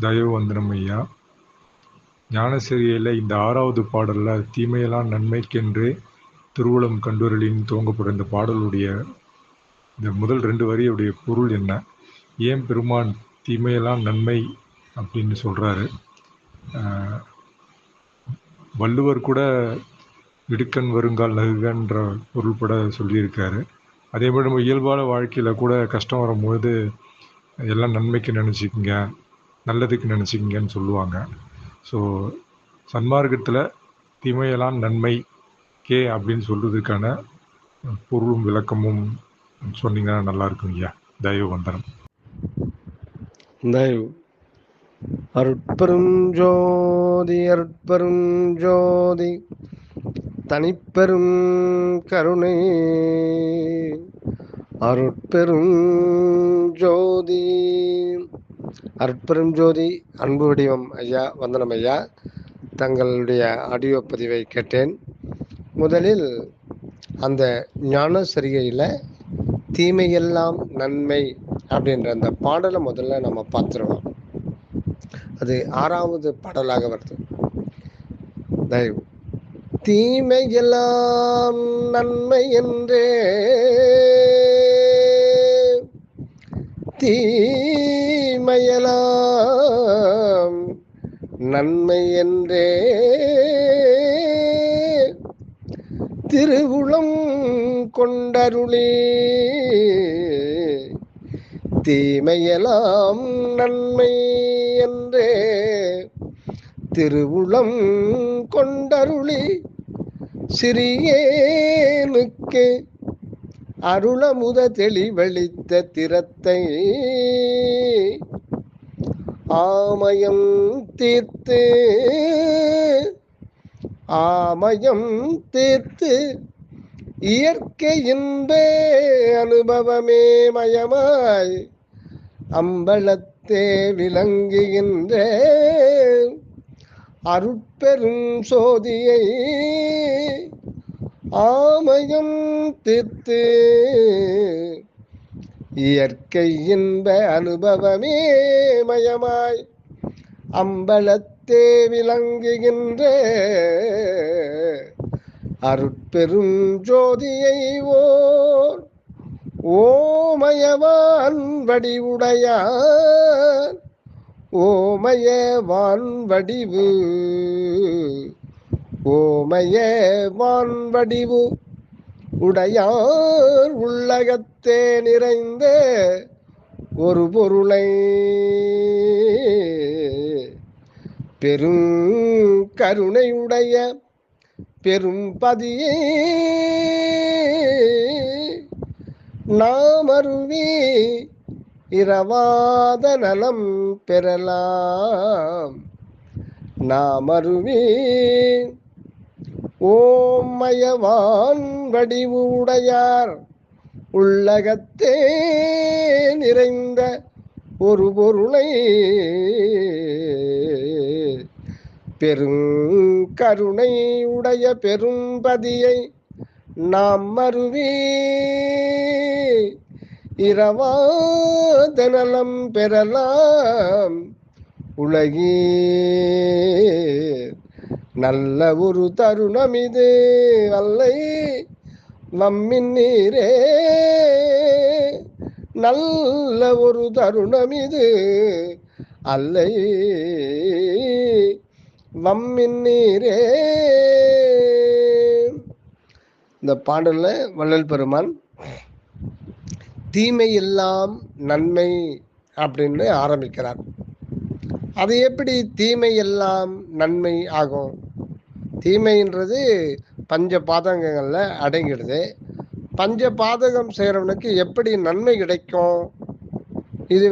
தயவு வந்தனம் ஐயா. ஞானசரியில் இந்த 6வது பாடலில் தீமையெல்லாம் நன்மைக்கென்றே திருவுளம் கண்டுரலின்னு துவங்கப்படும் இந்த பாடலுடைய இந்த முதல் 2 வரியுடைய பொருள் என்ன? ஏன் பெருமான் தீமையெல்லாம் நன்மை அப்படின்னு சொல்கிறாரு? வள்ளுவர் கூட இடுக்கண் வருங்கால் நகுகன்ற பொருள்பட சொல்லியிருக்காரு. அதே மாதிரி நம்ம இயல்பான வாழ்க்கையில் கூட கஷ்டம் வரும்பொழுது எல்லாம் நன்மைக்கு நினச்சிக்கிங்க, நல்லதுக்கு நினச்சிக்கிங்கன்னு சொல்லுவாங்க. ஸோ சன்மார்க்கத்தில் தீமையெல்லாம் நன்மைக்கே அப்படின்னு சொல்கிறதுக்கான பொருளும் விளக்கமும் சொன்னீங்கன்னா நல்லா இருக்கும் ஐயா. தயவு வந்தனம். தயவு. அருட்பெரும் ஜோதி அருட்பெரும் ஜோதி தனிப்பெரும் கருணை அருட்பெரும் ஜோதி. அருட்பெரும் ஜோதி அன்பு வடிவம் ஐயா, வந்தனம் ஐயா. தங்களுடைய ஆடியோ பதிவை கேட்டேன். முதலில் அந்த ஞான சரிகையில் தீமையெல்லாம் நன்மை அப்படின்ற அந்த பாடலை முதல்ல நம்ம பார்த்துருவோம். அது 6வது பாடலாக வருது. தயவு. தீமையெல்லாம் நன்மை என்றே தீமையெல்லாம் நன்மை என்றே திருவுளம் கொண்டருளே தீமையெல்லாம் நன்மை என்றே திருவுளம் கொண்டருளி சிறியேனுக்கு அருளமுத தெளிவளித்த திறத்தை ஆமயம் தீர்த்து இயற்கை இன்பே அனுபவமே மயமாய் அம்பலத்தே விளங்குகின்ற அருட்பெரும் சோதியை ஆமயம் தீர்த்து இயற்கை இன்ப அனுபவமே மயமாய் அம்பலத்தே விளங்குகின்ற அருட்பெரும் ஜோதியை ஓர் ஓமயவான் வடிவுடையார் ஓமயவான் வடிவு ஓமயவான் வடிவு உடையார் உள்ளகத்தே நிறைந்த ஒரு பொருளை பெரும் கருணையுடைய பெரும் பதியை நாமருவி இரவாத நலம் பெறலாம். நாமருவி ஓமயவான் வடிவு உடையார் உள்ளகத்தே நிறைந்த ஒரு பொருளை பெரும் கருணை உடைய பெரும்பதியை நாம் மருவி இரவாத நலம் பெறலாம். உலகே நல்ல ஒரு தருணம் இது அல்லை நம்மின் நீரே நல்ல ஒரு தருணம் இது அல்லை வம்மின் நீரே. இந்த பாடல்ல வள்ளல் பெருமான் தீமை எல்லாம் நன்மை அப்படின்னு ஆரம்பிக்கிறார். அது எப்படி தீமை எல்லாம் நன்மை ஆகும்? தீமைன்றது பஞ்ச பாதகங்கள்ல அடங்கிடுது. பஞ்ச பாதகம் செய்கிறவனுக்கு எப்படி நன்மை கிடைக்கும்? இது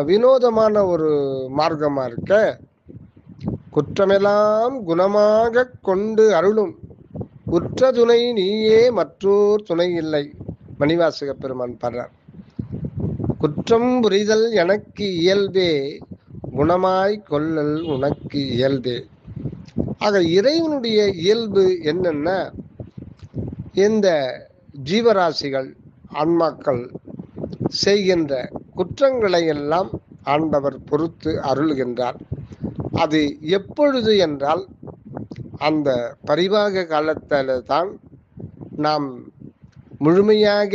வினோதமான ஒரு மார்க்கமா இருக்க. குற்றமெல்லாம் குணமாக கொண்டு அருளும் உற்ற துணை நீயே மற்றோர் துணை இல்லை. மணிவாசக பெருமான் பாடுறார். குற்றம் புரிதல் எனக்கு இயல்பே குணமாய் கொள்ளல் உனக்கு இயல்பே. ஆக இறைவனுடைய இயல்பு என்னன்னா, இந்த ஜீவராசிகள் ஆன்மாக்கள் செய்கின்ற குற்றங்களை எல்லாம் ஆண்டவர் பொறுத்து அருள்கின்றார். அது எப்பொழுது என்றால் அந்த பரிவாக காலத்தில் தான் நாம் முழுமையாக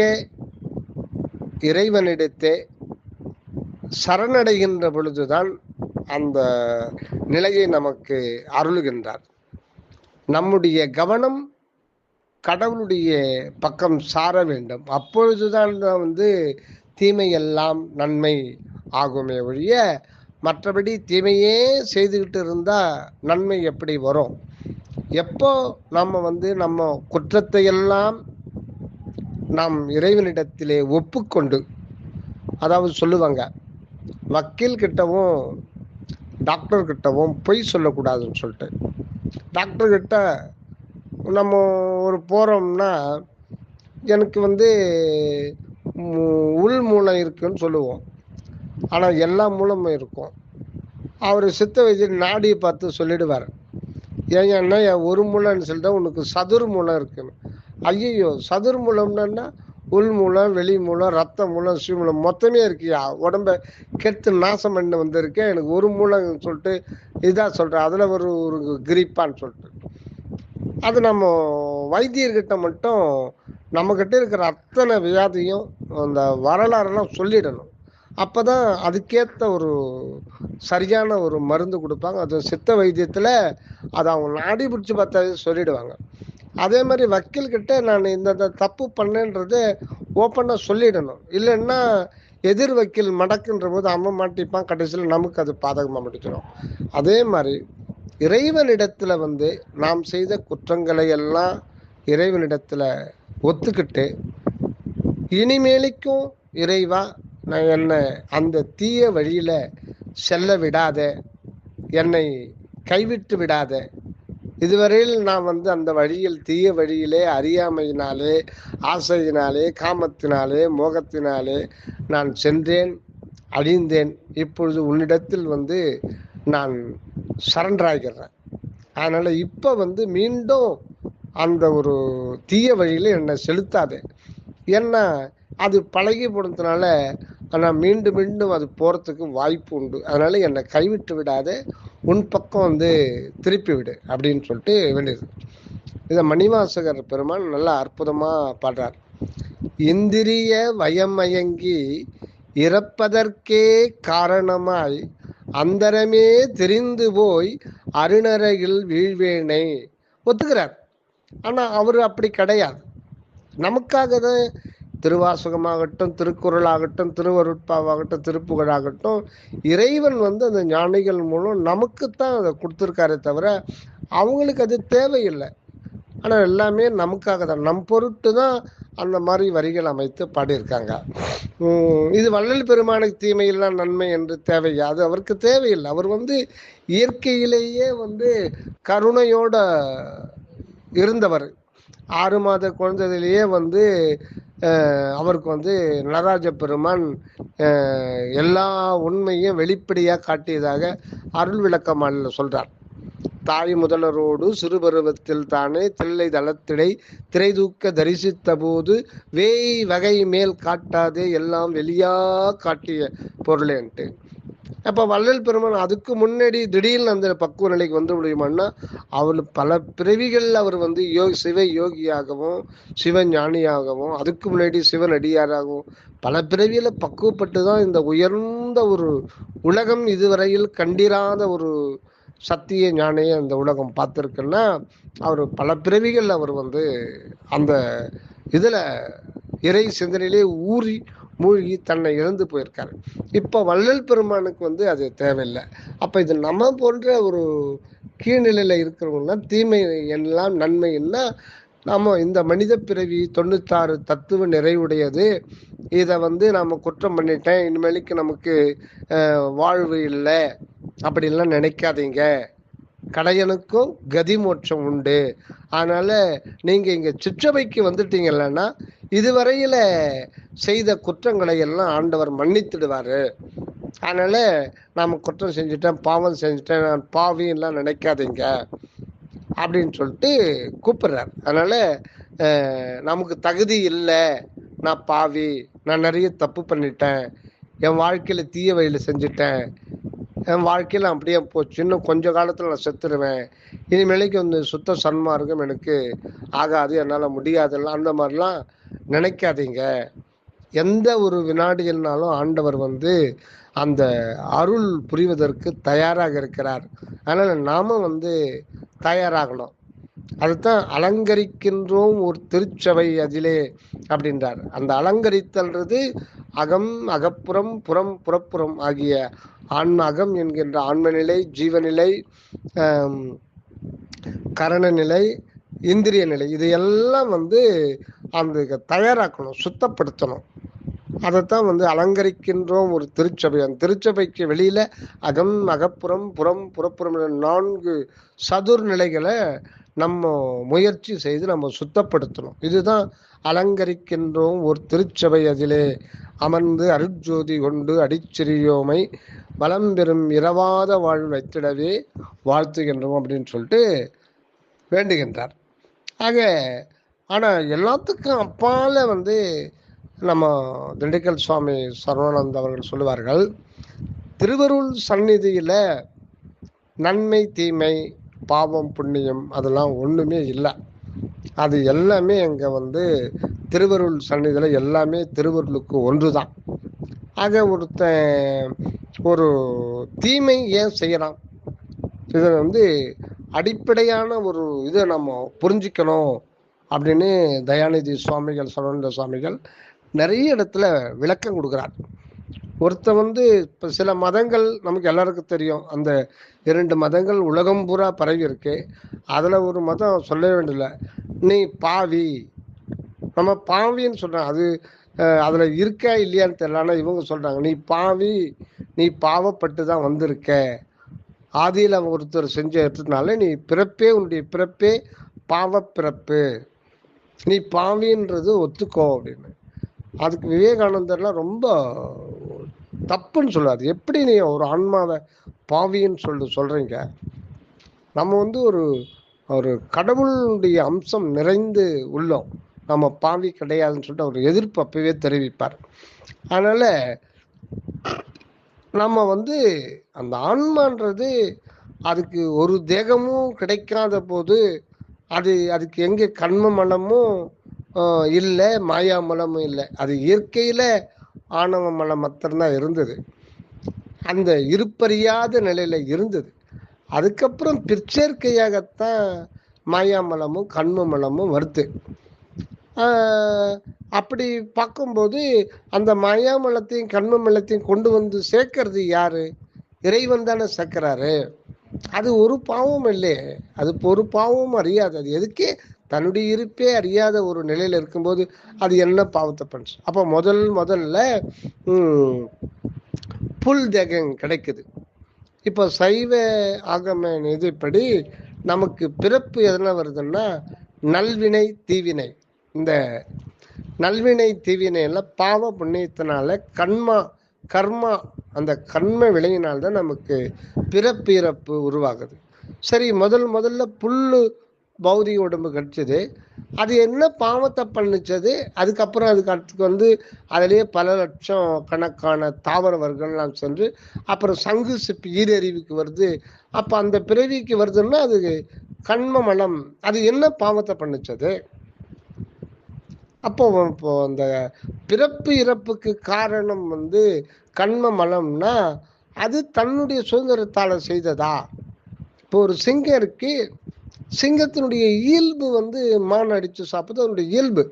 இறைவனிடத்தே சரணடைகின்ற பொழுதுதான் அந்த நிலையை நமக்கு அருளுகின்றார். நம்முடைய கவனம் கடவுளுடைய பக்கம் சார வேண்டும். அப்பொழுதுதான் தீமை எல்லாம் நன்மை ஆகுமே ஒழிய மற்றபடி தீமையே செய்துக்கிட்டு இருந்தா நன்மை எப்படி வரும்? எப்போ நம்ம நம்ம குற்றத்தை எல்லாம் நாம் இறைவனிடத்திலே ஒப்புக்கொண்டு, அதாவது சொல்லுவாங்க, வக்கீல் கிட்டவும் டாக்டர் கிட்டவும் பொய் சொல்லக்கூடாதுன்னு சொல்லிட்டு, டாக்டர் கிட்ட நம்ம ஒரு போகிறோம்னா எனக்கு உள் மூலம் இருக்குன்னு சொல்லுவோம், ஆனால் எல்லா மூலமும் இருக்கும். அவர் சித்த வைத்தியர் நாடியை பார்த்து சொல்லிடுவார், ஏன்னா ஒரு மூலம்னு சொல்லிட்டா உனக்கு சதுர் மூலம் இருக்குன்னு. ஐயோ, சதுர் மூலம்னா உள் மூலம், வெளி மூலம், ரத்த மூலம், ஸ்ரீ மூலம் மொத்தமே இருக்கியா, உடம்ப கெடுத்து நாசம் பண்ண வந்திருக்கேன், எனக்கு ஒரு மூலம் சொல்லிட்டு இதான் சொல்கிறேன், அதில் ஒரு கிரிப்பான்னு சொல்லிட்டு. அது நம்ம வைத்தியர்கிட்ட மட்டும் நம்மக்கிட்ட இருக்கிற அத்தனை வியாதியும் அந்த வரலாறுலாம் சொல்லிடணும். அப்போ தான் அதுக்கேற்ற ஒரு சரியான ஒரு மருந்து கொடுப்பாங்க. அது சித்த வைத்தியத்தில் அதை அவங்க நாடி பிடிச்சி பார்த்தா சொல்லிடுவாங்க. அதே மாதிரி வக்கீல்கிட்ட நான் இந்த தப்பு பண்ணேன்றது ஓப்பனாக சொல்லிடணும். இல்லைன்னா எதிர் வக்கீல் மடக்குன்ற போது அவன் மாட்டிப்பான், கடைசியில் நமக்கு அது பாதகமாக முடிச்சிடும். அதே மாதிரி இறைவனிடத்தில் நாம் செய்த குற்றங்களை எல்லாம் இறைவனிடத்தில் ஒத்துக்கிட்டு, இனிமேலுக்கும் இறைவா நான் என்னை அந்த தீய வழியில் செல்ல விடாத, என்னை கைவிட்டு விடாத, இதுவரையில் நான் அந்த வழியில் தீய வழியிலே அறியாமையினாலே, ஆசையினாலே, காமத்தினாலே, மோகத்தினாலே நான் சென்றேன், அழிந்தேன். இப்பொழுது உன்னிடத்தில் நான் சரண்டராகிறேன். அதனால் இப்போ மீண்டும் அந்த ஒரு தீய வழியில் என்னை செலுத்தாது. ஏன்னா அது பழகி போனதுனால ஆனால் மீண்டும் மீண்டும் அது போகிறதுக்கு வாய்ப்பு உண்டு. அதனால் என்னை கைவிட்டு விடாத, உன் பக்கம் திருப்பி விடு அப்படின்னு சொல்லிட்டு வேண்டியது. இதை மணிவாசகர் பெருமான் நல்லா அற்புதமாக பாடுறார். இந்திரிய வயமயங்கி இறப்பதற்கே காரணமாய் அந்தரமே தெரிந்து போய் அருணரையில் வீழ்வேனை ஒத்துக்கிறார். ஆனால் அவர் அப்படி கிடையாது. நமக்காக தான் திருவாசகமாகட்டும், திருக்குறளாகட்டும், திருவருட்பாவாகட்டும், திருப்புகழாகட்டும், இறைவன் அந்த ஞானிகள் மூலம் நமக்குத்தான் அதை கொடுத்துருக்காரே தவிர அவங்களுக்கு அது தேவையில்லை. ஆனால் எல்லாமே நமக்காக தான், நம் பொருட்டு தான் அந்த மாதிரி வரிகள் அமைத்து பாடியிருக்காங்க. இது வள்ளல் பெருமானுக்கு தீமையெல்லாம் நன்மை என்று தேவையா? அது அவருக்கு தேவையில்லை. அவர் இயற்கையிலேயே கருணையோட இருந்தவர். 6 மாத குழந்தையிலேயே அவருக்கு நடராஜ பெருமான் எல்லா உண்மையும் வெளிப்படையாக காட்டியதாக அருள் விளக்கமால சொல்றார். தாய் முதலரோடு சிறுபருவத்தில் தானே தில்லை தளத்திடை திரைதூக்க தரிசித்த போது வேய் வகை மேல் காட்டாதே எல்லாம் வெளியா காட்டிய பொருளேன்ட்டு. அப்போ வள்ளல் பெருமான் அதுக்கு முன்னாடி திடீர்னு அந்த பக்குவ நிலைக்கு முடியுமான்னா, அவர் பல பிறவிகள் அவர் சிவ யோகியாகவும் சிவஞானியாகவும் அதுக்கு முன்னாடி சிவனடியாராகவும் பல பிறவியில பக்குவப்பட்டு தான் இந்த உயர்ந்த ஒரு உலகம் இதுவரையில் கண்டிராத ஒரு சத்திய ஞானியை அந்த உலகம் பார்த்துருக்குன்னா, அவர் பல பிறவிகள் அவர் அந்த இதில் இறை சிந்தனையிலே ஊறி மூழ்கி தன்னை இழந்து போயிருக்காரு. இப்போ வள்ளல் பெருமானுக்கு அது தேவையில்லை. அப்போ இது நம்ம போன்ற ஒரு கீழ்நிலையில் இருக்கிறவங்கன்னா தீமை எல்லாம் நன்மைன்னா, நம்ம இந்த மனித பிறவி 96 தத்துவ நிறைவுடையது. இதை நாம் குற்றம் பண்ணிட்டேன், இனிமேலுக்கு நமக்கு வாழ்வு இல்லை அப்படின்லாம் நினைக்காதீங்க. கடையனுக்கும் கதி மோட்சம் உண்டு. அதனால நீங்க இங்க சிற்றபைக்கு வந்துட்டீங்கன்னா இதுவரையில செய்த குற்றங்களை எல்லாம் ஆண்டவர் மன்னித்துடுவாரு. அதனால நாம குற்றம் செஞ்சுட்டேன், பாவம் செஞ்சுட்டேன், நான் பாவின்லாம் நினைக்காதீங்க அப்படின்னு சொல்லிட்டு கூப்பிடுறார். அதனால நமக்கு தகுதி இல்லை, நான் பாவி, நான் நிறைய தப்பு பண்ணிட்டேன், என் வாழ்க்கையில தீய வழியில செஞ்சுட்டேன், என் வாழ்க்கையில அப்படியே போச்சு, இன்னும் கொஞ்ச காலத்துல நான் செத்துருவேன், இனிமேலைக்கு வந்து சுத்த சன்மார்க்கம் எனக்கு ஆகாது, என்னால முடியாதுல்லாம் அந்த மாதிரிலாம் நினைக்காதீங்க. எந்த ஒரு வினாடியில்னாலும் ஆண்டவர் வந்து அந்த அருள் புரிவதற்கு தயாராக இருக்கிறார். அதனால நாம வந்து தயாராகணும். அதுதான் அலங்கரிக்கின்றோம் ஒரு திருச்சபை அதிலே அப்படின்றார். அந்த அலங்கரித்தல்றது அகம் அகப்புறம் புறம் புறப்புறம் ஆகிய அகம் என்கின்ற ஆன்ம நிலை, ஜீவநிலை, கரண நிலை, இந்திரிய நிலை, இது எல்லாம் வந்து அந்த தயாராக்கணும், சுத்தப்படுத்தணும். அதைத்தான் வந்து அலங்கரிக்கின்றோம் ஒரு திருச்சபை. அந்த திருச்சபைக்கு வெளியில அகம் அகப்புறம் புறம் புறப்புறம் 4 சதுர் நிலைகளை நம்ம முயற்சி செய்து நம்ம சுத்தப்படுத்தணும். இதுதான் அலங்கரிக்கின்றோம் ஒரு திருச்சபை அதிலே அமர்ந்து அருட்ஜோதி கொண்டு அடிச்சிறியோமை வளம் பெறும் இரவாத வாழ்வு வைத்திடவே வாழ்த்துகின்றோம் அப்படின்னு சொல்லிட்டு வேண்டுகின்றார். ஆக ஆனா எல்லாத்துக்கும் அப்பால வந்து நம்ம திண்டுக்கல் சுவாமி சரவணானந்த அவர்கள் சொல்லுவார்கள், திருவருள் சந்நிதியில நன்மை தீமை பாவம் புண்ணியம் அதெல்லாம் ஒண்ணுமே இல்லை. அது எல்லாமே அங்க வந்து திருவருள் சந்நிதியில எல்லாமே திருவருளுக்கு ஒன்றுதான். ஆக ஒருத்தன் ஒரு தீமை ஏன் செய்யலாம், இதை வந்து அடிப்படையான ஒரு இதை நம்ம புரிஞ்சுக்கணும் அப்படின்னு தயாநிதி சுவாமிகள் சரவண சுவாமிகள் நிறைய இடத்துல விளக்கம் கொடுக்குறார். ஒருத்த வந்து இப்போ சில மதங்கள் நமக்கு எல்லாருக்கும் தெரியும், அந்த 2 மதங்கள் உலகம் பூரா பரவி இருக்கு. அதில் ஒரு மதம் சொல்ல வேண்டியதில்லை, நீ பாவி, நம்ம பாவின்னு சொல்கிறோம். அது அதில் இருக்கா இல்லையான்னு தெரியல. ஆனால் இவங்க சொல்கிறாங்க, நீ பாவி, நீ பாவப்பட்டு தான் வந்திருக்க, ஆதியில் ஒருத்தர் செஞ்ச எடுத்ததுனால நீ பிறப்பே உன்னுடைய பிறப்பே பாவ பிறப்பு, நீ பாவின்றது ஒத்துக்கோ அப்படின்னு. அதுக்கு விவேகானந்தர்லாம் ரொம்ப தப்புன்னு சொல்லாது. எப்படி நீ ஒரு ஆன்மாவை பாவின்னு சொல்றீங்க, நம்ம வந்து ஒரு ஒரு கடவுளுடைய அம்சம் நிறைந்து உள்ளோம், நம்ம பாவி கிடையாதுன்னு சொல்லிட்டு அவர் எதிர்ப்பு அப்பவே தெரிவிப்பார். அதனால நம்ம வந்து அந்த ஆன்மான்றது அதுக்கு ஒரு தேகமும் கிடைக்காத போது அதுக்கு எங்க கண்ம மலமும் இல்லை, மாயா மலமும் இல்லை, அது இயற்கையில ஆணவ மலம் மாத்திரம்தான் இருந்தது, அந்த இருப்பறியாத நிலையில இருந்தது. அதுக்கப்புறம் பிற்சேர்க்கையாகத்தான் மாயாமலமும் கண்ம மலமும் வருது. அப்படி பார்க்கும்போது அந்த மாயாமலத்தையும் கண்ம மலத்தையும் கொண்டு வந்து சேர்க்கறது யாரு? இறைவன் தானே சேர்க்கிறாரு. அது ஒரு பாவம் இல்லையே, அது ஒரு பாவமும் அறியாது. அது எதுக்கே தன்னுடைய இருப்பே அறியாத ஒரு நிலையில இருக்கும்போது அது என்ன பாவத்தை பண்ணுச்சு? அப்போ முதல்ல புல் தேகம் கிடைக்குது. இப்போ சைவ ஆகம இதுபடி நமக்கு பிறப்பு எதனா வருதுன்னா நல்வினை தீவினை. இந்த நல்வினை தீவினை எல்லாம் பாவ புண்ணியத்தினால கர்மா அந்த கர்ம விளையினால்தான் நமக்கு பிறப்பு இறப்பு உருவாகுது. சரி, முதல்ல புல்லு பௌதிக உடம்பு கிடைச்சது, அது என்ன பாவத்தை பண்ணிச்சது? அதுக்கப்புறம் அதுக்கு வந்து அதிலேயே பல லட்சம் கணக்கான தாவர வர்க்கங்கள்லாம் சென்று அப்புறம் சங்கு சிப்பி ஈரறிவுக்கு வருது. அப்போ அந்த பிறவிக்கு வருதுன்னா அது கண்ம மலம், அது என்ன பாவத்தை பண்ணிச்சது? அப்போ அந்த பிறப்பு இறப்புக்கு காரணம் வந்து கண்ம மலம்னா அது தன்னுடைய சுதந்திரத்தால செய்ததா? இப்போ ஒரு சிங்கம் இருக்கு, சிங்கத்தினுடைய இயல்பு வந்து மான் அடிச்சு சாப்பிடுறது அதனுடைய இயல்பு.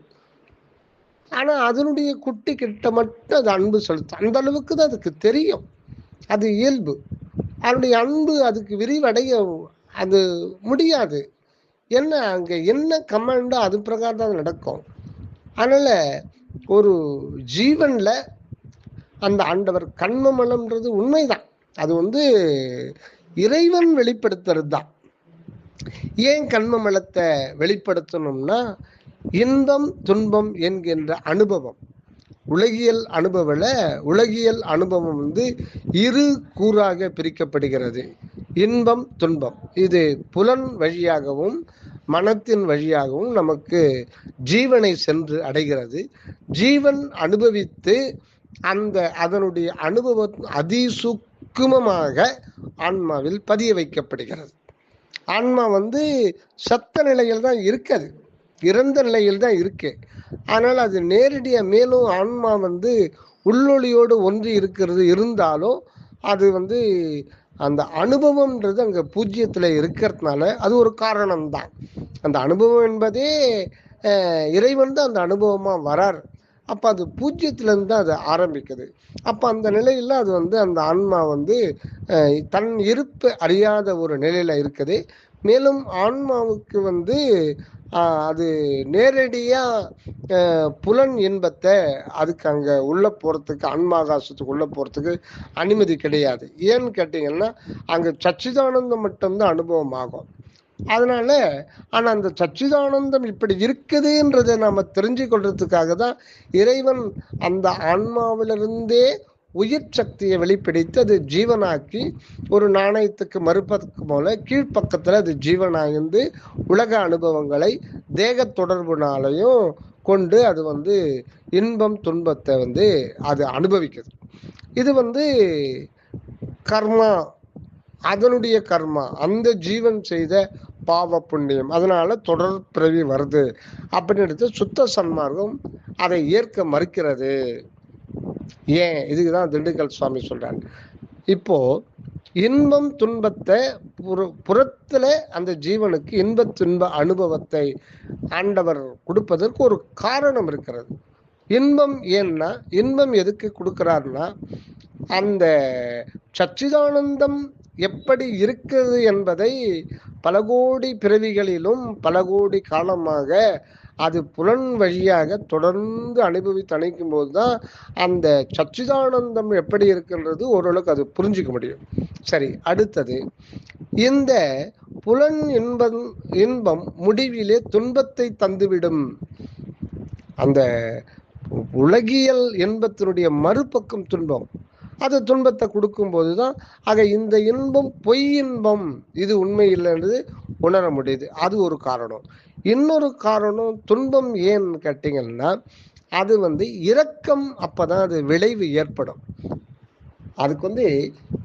ஆனா அதனுடைய குட்டி கிட்ட மட்டும் அது அன்பு செலுத்தும், அந்த அளவுக்கு தான் அதுக்கு தெரியும், அது இயல்பு. அதனுடைய அன்பு அதுக்கு விரிவடைய அது முடியாது. என்ன அங்க என்ன கமாண்டோ அது பிரகாரம் தான் நடக்கும். அதனால ஒரு ஜீவன்ல அந்த ஆண்டவர் கண்ம மலம்ன்றது உண்மைதான், அது வந்து இறைவன் வெளிப்படுத்துறது தான். ஏன் கண்ம மலத்தை வெளிப்படுத்தணும்னா இன்பம் துன்பம் என்கின்ற அனுபவம், உலகியல் அனுபவம் வந்து இரு கூறாக பிரிக்கப்படுகிறது. இன்பம் துன்பம் இது புலன் வழியாகவும் மனத்தின் வழியாகவும் நமக்கு ஜீவனை சென்று அடைகிறது. ஜீவன் அனுபவித்து அதனுடைய அனுபவம் அதிசூக்குமமாக ஆன்மாவில் பதிய வைக்கப்படுகிறது. ஆன்மா சத்த நிலையில் தான் இருக்குது, இறந்த நிலையில் தான் இருக்கு. ஆனால் அது நேரடியா மேலும் ஆன்மா உள்ளொளியோடு ஒன்றி இருக்கிறது இருந்தாலும் அது அந்த அனுபவம்ன்றது அங்க பூஜ்ஜியத்துல இருக்கிறதுனால அது ஒரு காரணம்தான். அந்த அனுபவம் என்பதே இறைவன் தான் அந்த அனுபவமா வரார். அப்ப அது பூஜ்ஜியத்துல இருந்து தான் அது ஆரம்பிக்குது. அப்ப அந்த நிலையில அது அந்த ஆன்மா தன் இருப்பு அறியாத ஒரு நிலையில இருக்குது. மேலும் ஆன்மாவுக்கு அது நேரடியா புலன் இன்பத்தை அதுக்கு அங்க உள்ள போறதுக்கு, ஆன்மாகாசத்துக்கு உள்ள போறதுக்கு அனுமதி கிடையாது. ஏன்னு கேட்டீங்கன்னா அங்க சச்சிதானந்தம் மட்டும்தான் அனுபவம் ஆகும். அதனால ஆனா அந்த சச்சிதானந்தம் இப்படி இருக்குதுன்றதை நாம தெரிஞ்சு கொள்றதுக்காக தான் இறைவன் அந்த ஆன்மாவிலிருந்தே உயிர் சக்தியை வெளிப்படுத்தி அது ஜீவனாக்கி ஒரு நாணயத்துக்கு மறுபக்கம் போல கீழ்ப்பக்கத்துல அது ஜீவனாயிருந்து உலக அனுபவங்களை தேக தொடர்புனாலையும் கொண்டு அது இன்பம் துன்பத்தை அது அனுபவிக்குது. இது கர்மா, அதனுடைய கர்மா, அந்த ஜீவன் செய்த பாவ புண்ணியம், அதனால தொடர் பிறவி வருது அப்படின்னு எடுத்து சுத்த சன்மார்க்கம் அதை ஏற்க மறுக்கிறது. ஏன்? இதுக்குதான் திண்டுக்கல் சுவாமி சொல்றாங்க. இப்போ இன்பம் துன்பத்தை புறத்துல அந்த ஜீவனுக்கு இன்ப துன்ப அனுபவத்தை ஆண்டவர் கொடுப்பதற்கு ஒரு காரணம் இருக்கிறது. இன்பம் ஏன்னா, இன்பம் எதுக்கு கொடுக்கிறார்னா அந்த சச்சிதானந்தம் எப்படி இருக்குது என்பதை பல கோடி பிறவிகளிலும் பல கோடி காலமாக அது புலன் வழியாக தொடர்ந்து அனுபவித்து அணைக்கும் போதுதான் அந்த சச்சிதானந்தம் எப்படி இருக்குன்றது ஓரளவுக்கு அது புரிஞ்சுக்க முடியும். சரி, அடுத்தது இந்த புலன் இன்பம் முடிவிலே துன்பத்தை தந்துவிடும். அந்த உலகியல் இன்பத்தினுடைய மறுபக்கம் துன்பம், அது துன்பத்தை கொடுக்கும் போதுதான் ஆக இந்த இன்பம் பொய் இன்பம், இது உண்மை இல்லைன்றது உணர முடியுது. அது ஒரு காரணம். இன்னொரு காரணம் துன்பம் ஏன்னு கேட்டீங்கன்னா அது இரக்கம், அப்பதான் அது விளைவு ஏற்படும். அதுக்கு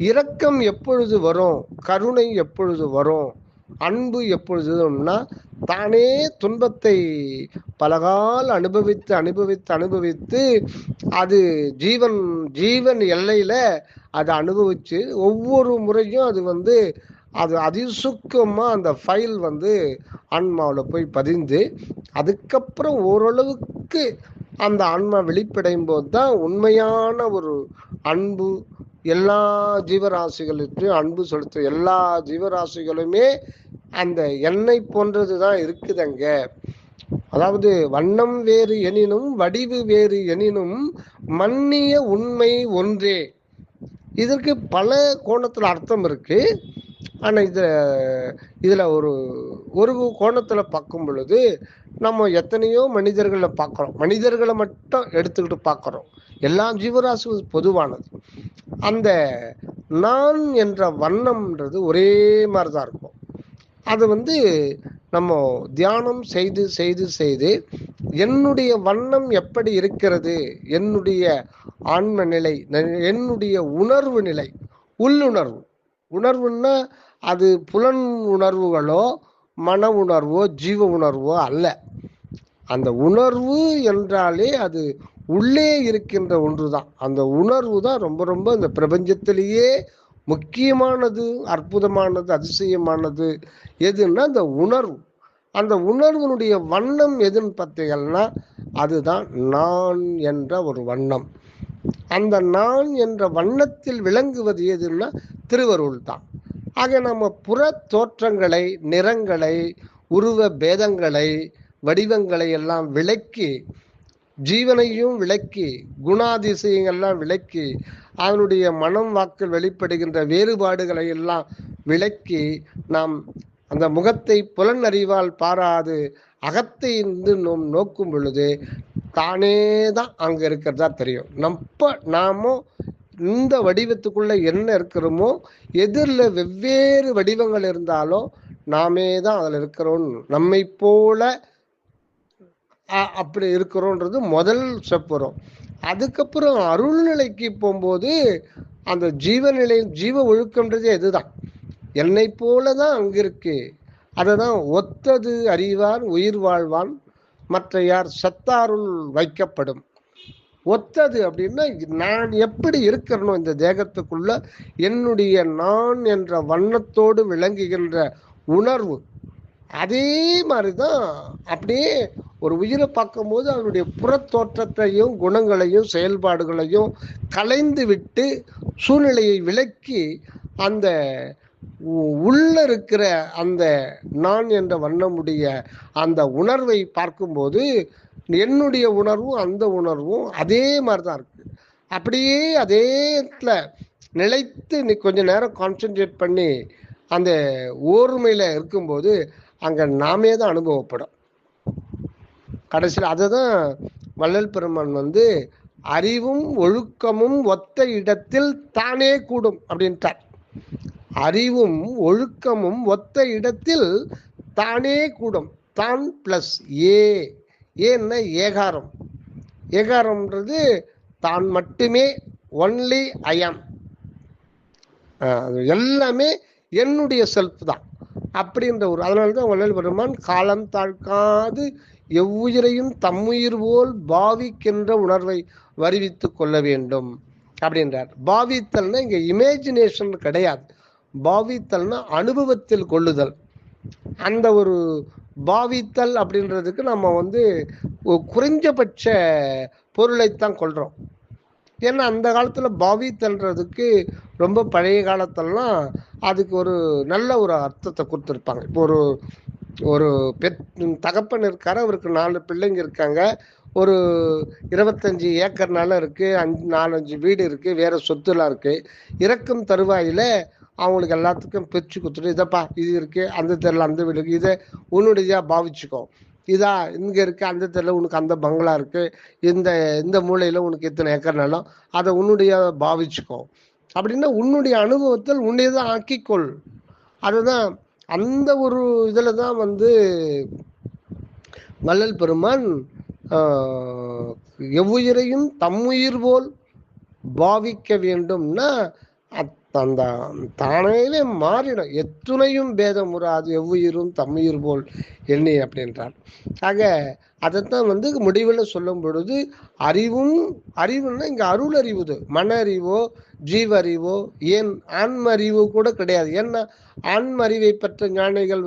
இரக்கம் எப்பொழுது வரும், கருணை எப்பொழுது வரும், அன்பு எப்பொழுதுன்னா தானே துன்பத்தை பலகால் அனுபவித்து அனுபவித்து அனுபவித்து அது ஜீவன் எல்லையில அதை அனுபவிச்சு ஒவ்வொரு முறையும் அது அது அதிசுக்கமா அந்த ஃபைல் ஆன்மாவில் போய் பதிந்து அதுக்கப்புறம் ஓரளவுக்கு அந்த ஆன்மா வெளிப்படையும் போது தான் உண்மையான ஒரு அன்பு. எல்லா ஜீவராசிகளுக்கு அன்பு செலுத்தும் எல்லா ஜீவராசிகளுமே அந்த எண்ணெய் போன்றதுதான் இருக்குதுங்க. அதாவது வண்ணம் வேறு எனினும் வடிவு வேறு எனினும் மன்னிய உண்மை ஒன்றே. இதற்கு பல கோணத்துல அர்த்தம் இருக்கு. ஆனா இதுல ஒரு கோணத்துல பார்க்கும் பொழுது நம்ம எத்தனையோ மனிதர்களை பார்க்கிறோம், மனிதர்களை மட்டும் எடுத்துக்கிட்டு பார்க்கிறோம். எல்லா ஜீவராசியும் பொதுவானது. அந்த நான் என்ற வண்ணம்ன்றது ஒரே மாதிரிதான் இருக்கும். அது நம்ம தியானம் செய்து செய்து செய்து என்னுடைய வண்ணம் எப்படி இருக்கிறது, என்னுடைய ஆன்ம நிலை, என்னுடைய உணர்வு நிலை, உள்ளுணர்வு. உணர்வுன்னா அது புலன் உணர்வுகளோ மன உணர்வோ ஜீவ உணர்வோ அல்ல. அந்த உணர்வு என்றாலே அது உள்ளே இருக்கின்ற ஒன்றுதான். அந்த உணர்வு தான் ரொம்ப ரொம்ப இந்த பிரபஞ்சத்திலேயே முக்கியமானது, அற்புதமானது, அதிசயமானது. எதுன்னா அந்த உணர்வு. அந்த உணர்வினுடைய வண்ணம் எதுன்னு பார்த்தீங்கன்னா அதுதான் நான் என்ற ஒரு வண்ணம். அந்த நான் என்ற வண்ணத்தில் விளங்குவது எதுன்னா திருவருள் தான். ஆக நம்ம புற தோற்றங்களை, நிறங்களை, உருவ பேதங்களை, வடிவங்களை எல்லாம் விளக்கி, ஜீவனையும் விளக்கி, குணாதிசயங்கள்லாம் விளக்கி, அதனுடைய மனம் வாக்கில் வெளிப்படுகின்ற வேறுபாடுகளை எல்லாம் விளக்கி நாம் அந்த முகத்தை புலன் அறிவால் பாராது அகத்தை இருந்து நோக்கும் பொழுது தானே தான் அங்க இருக்கிறதா தெரியும். நாமோ இந்த வடிவத்துக்குள்ள என்ன இருக்கிறோமோ, எதிரில் வெவ்வேறு வடிவங்கள் இருந்தாலும் நாமே தான் அதில் இருக்கிறோம். நம்மை போல அப்படி இருக்கிறோன்றது முதல் ஸ்டெப் வரும். அதுக்கப்புறம் அருள்நிலைக்கு போகும்போது அந்த ஜீவநிலை, ஜீவ ஒழுக்கம்ன்றதே இதுதான். என்னை போலதான் அங்க இருக்கு. அததான் ஒத்தது அறிவார் உயிர் வாழ்வான் மற்ற யார் சத்தாருள் வைக்கப்படும். ஒத்தது அப்படின்னா நான் எப்படி இருக்கிறனோ இந்த தேகத்துக்குள்ள என்னுடைய நான் என்ற வண்ணத்தோடு விளங்குகின்ற உணர்வு, அதே மாதிரிதான். அப்படியே ஒரு உயிரை பார்க்கும்போது அவனுடைய புறத்தோற்றத்தையும் குணங்களையும் செயல்பாடுகளையும் கலைந்து விட்டு சூழ்நிலையை விலக்கி அந்த உள்ள இருக்கிற அந்த நான் என்ற வண்ணமுடைய அந்த உணர்வை பார்க்கும்போது என்னுடைய உணர்வும் அந்த உணர்வும் அதே மாதிரிதான் இருக்கு. அப்படியே அதே நிலைத்து நீ கொஞ்ச நேரம் கான்சென்ட்ரேட் பண்ணி அந்த ஓர்மையில இருக்கும்போது அங்க நாமே தான் அனுபவப்படும். கடைசியில் அதுதான் வள்ளல் பெருமான் அறிவும் ஒழுக்கமும் ஒத்த இடத்தில் தானே கூடும் அப்படின்ட்டார். அறிவும் ஒழுக்கமும் ஒத்த இடத்தில் தானே கூடும். தான் பிளஸ் ஏன்னா ஏகாரம். ஏகாரம்ன்றது தான் மட்டுமே, ஒன்லி ஐ ஆம், எல்லாமே என்னுடைய செல்ஃப் தான் அப்படின்ற ஒரு. அதனால்தான் வள்ளல் பெருமான் காலம் தாழ்க்காது எவ்வுயிரையும் தம்முயிர் போல் பாவிக்கின்ற உணர்வை வருவித்து கொள்ள வேண்டும் அப்படின்றார். பாவித்தல்னா இங்க இமேஜினேஷன் கிடையாது. பாவித்தல்னா அனுபவத்தில் கொள்ளுதல். அந்த ஒரு பாவித்தல் அப்படின்றதுக்கு நம்ம குறைஞ்சபட்ச பொருளைத்தான் கொள்றோம். ஏன்னா அந்த காலத்துல பாவித்தல்ன்றதுக்கு ரொம்ப பழைய காலத்திலலாம் அதுக்கு ஒரு நல்ல ஒரு அர்த்தத்தை கொடுத்துருப்பாங்க. இப்போ ஒரு தகப்பன் இருக்காரு, அவருக்கு 4 பிள்ளைங்க இருக்காங்க, ஒரு 25 ஏக்கர் நிலம் இருக்கு, 4-5 வீடு இருக்கு, வேற சொத்துலாம் இருக்கு. இறக்கும் தருவாயில அவங்களுக்கு எல்லாத்துக்கும் பிரிச்சு கொடுத்துட்டு, இதப்பா இது இருக்கு, அந்த தெருல அந்த வீடு இருக்கு, இதை உன்னுடையதா பாவிச்சுக்கோ, இதா இங்க இருக்கு, அந்த தெருல உனக்கு அந்த பங்களா இருக்கு, இந்த மூலையில உனக்கு இத்தனை ஏக்கர் நிலம், அதை உன்னுடைய பாவிச்சுக்கோ அப்படின்னா உன்னுடைய அனுபவத்தில் உன்னையதான் ஆக்கிக்கொள். அதுதான் அந்த ஒரு இதுலதான் வள்ளல் பெருமான் எவ்வுயிரையும் தம்முயிர் போல் பாவிக்க வேண்டும்னா அந்த தானே மாறிடும். எத்துணையும் பேதம் உறாது எவ்வுயிரும் தம்முயிர் போல் எண்ணி அப்படின்றார். ஆக அதைத்தான் முடிவில் சொல்லும் பொழுது அறிவுன்னா இங்க அருள் அறிவுது, மன அறிவோ ஜீவ அறிவோ ஏன் ஆன்ம அறிவு கூட கிடையாது. ஏன்னா ஆன்ம அறிவை பெற்ற ஞானிகள்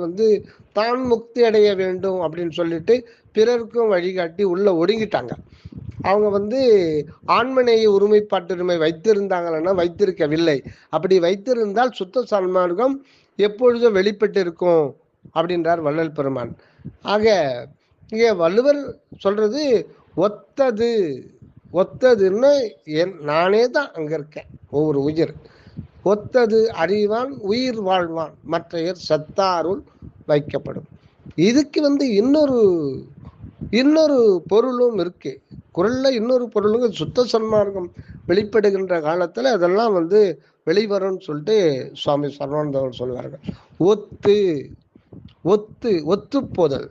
தான் முக்தி அடைய வேண்டும் அப்படின்னு சொல்லிட்டு பிறருக்கும் வழிகாட்டி உள்ள ஒடுங்கிட்டாங்க. அவங்க ஆன்மநேய ஒருமைப்பாட்டுரிமை வைத்திருந்தாங்கன்னா வைத்திருக்கவில்லை. அப்படி வைத்திருந்தால் சுத்த சன்மார்க்கம் எப்பொழுதும் வெளிப்பட்டு இருக்கும் அப்படின்றார் வள்ளல் பெருமான். ஆக இங்க வள்ளுவர் சொல்றது ஒத்ததுன்னா நானே தான் அங்க இருக்கேன், ஒவ்வொரு உயிர் ஒத்தது அறிவான் உயிர் வாழ்வான் மற்றையர் சத்தாருள் வைக்கப்படும். இதுக்கு இன்னொரு பொருளும் இருக்கு. குரல்ல இன்னொரு பொருளும் சுத்த சன்மார்க்கம் வெளிப்படுகின்ற காலத்துல அதெல்லாம் வெளிவரும்னு சொல்லிட்டு சுவாமி சரவணந்தவர் சொல்வார்கள். ஒத்து போதல்.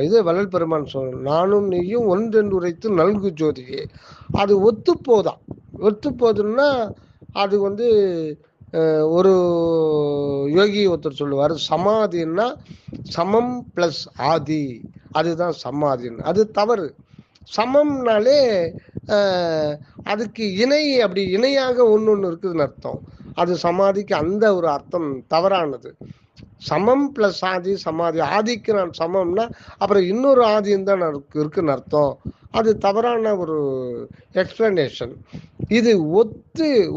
இது வள்ளல் பெருமான் சொல்ற நானும் நீயும் ஒன்றென்று உரைத்து நல்கு ஜோதியே. அது ஒத்து போதுன்னா அது ஒரு யோகி ஒருத்தர் சொல்லுவார், சமாதின்னா சமம் பிளஸ் ஆதி, அதுதான் சமாதின்னு. அது தவறு. சமம்னாலே அதுக்கு அப்படி இணையாக ஒன்று இருக்குதுன்னு அர்த்தம். அது சமாதிக்கு அந்த ஒரு அர்த்தம் தவறானது. சமம் பிளஸ் ஆதி, சமாதி. ஆதிக்கு நான் சமம்னா அப்புறம் இன்னொரு ஆதியும் தான் இருக்குன்னு அர்த்தம். அது தவறான ஒரு எக்ஸ்பிளனேஷன். இது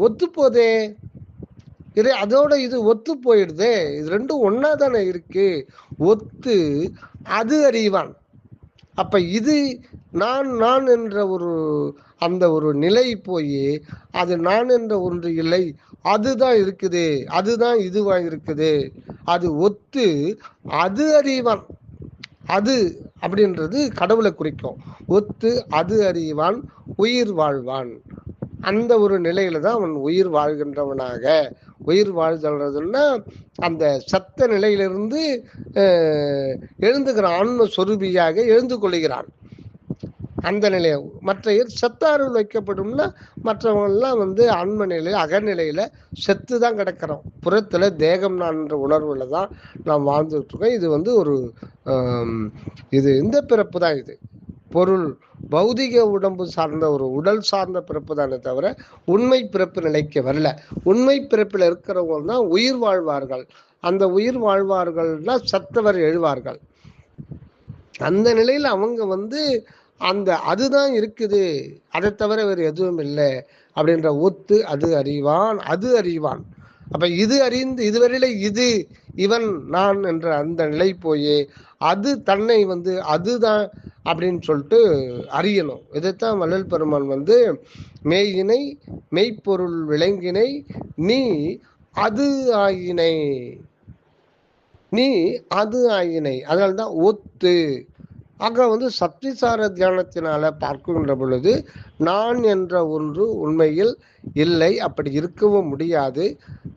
ஒத்து போதே, அதோட இது ஒத்து போயிடுதே. இது ரெண்டும் ஒன்னா தானே இருக்கு. ஒத்து அது அறிவான். அப்ப இது நான் என்ற அந்த ஒரு நிலை போய் அது நான் என்ற ஒன்று இல்லை, அதுதான் இருக்குது, அதுதான் இதுவா இருக்குது. அது ஒத்து அது அறிவான். அது அப்படின்றது கடவுளை குறிக்கும். ஒத்து அது அறிவான் உயிர் வாழ்வான். அந்த ஒரு நிலையில தான் அவன் உயிர் வாழ்கின்றவனாக உயிர் வாழ்தல்றதுன்னா அந்த சத்த நிலையிலிருந்து எழுந்துகிறான், ஆன்ம சொரூபியாக எழுந்து கொள்கிறான். அந்த நிலையை மற்ற செத்தாருள் வைக்கப்படும்னா மற்றவங்கெல்லாம் ஆன்ம நிலையில அகநிலையில செத்து தான் கிடக்கிறோம். புறத்துல தேகம் நான் என்ற உணர்வுல தான் நாம் வாழ்ந்துட்டு இருக்கோம். இது ஒரு இது இந்த பிறப்பு தான். இது பொருள் பௌதிக உடம்பு சார்ந்த ஒரு உடல் சார்ந்த பிறப்பு தானே தவிர உண்மை பிறப்பு நிலைக்கு வரல. உண்மை பிறப்பில் இருக்கிறவங்க தான் உயிர் வாழ்வார்கள். அந்த உயிர் வாழ்வார்கள்னா சத்தவர் எழுவார்கள். அந்த நிலையில அவங்க அந்த அதுதான் இருக்குது, அதை தவிர வேறு எதுவும் இல்லை அப்படின்ற ஒத்து அது அறிவான். அப்ப இது அறிந்து இதுவரையில இது இவன் நான் என்ற அந்த நிலை போய் அது தன்னை அதுதான் அப்படின்னு சொல்லிட்டு அறியணும். இதைத்தான் வள்ளல் பெருமான் மேயினை மெய்ப்பொருள் விளங்கினை நீ அது ஆயினை, நீ அது ஆயினை. அதனால்தான் ஒத்து. ஆக சத்விசார தியானத்தினால பார்க்கின்ற பொழுது நான் என்ற ஒன்று உண்மையில் இல்லை, அப்படி இருக்கவும் முடியாது.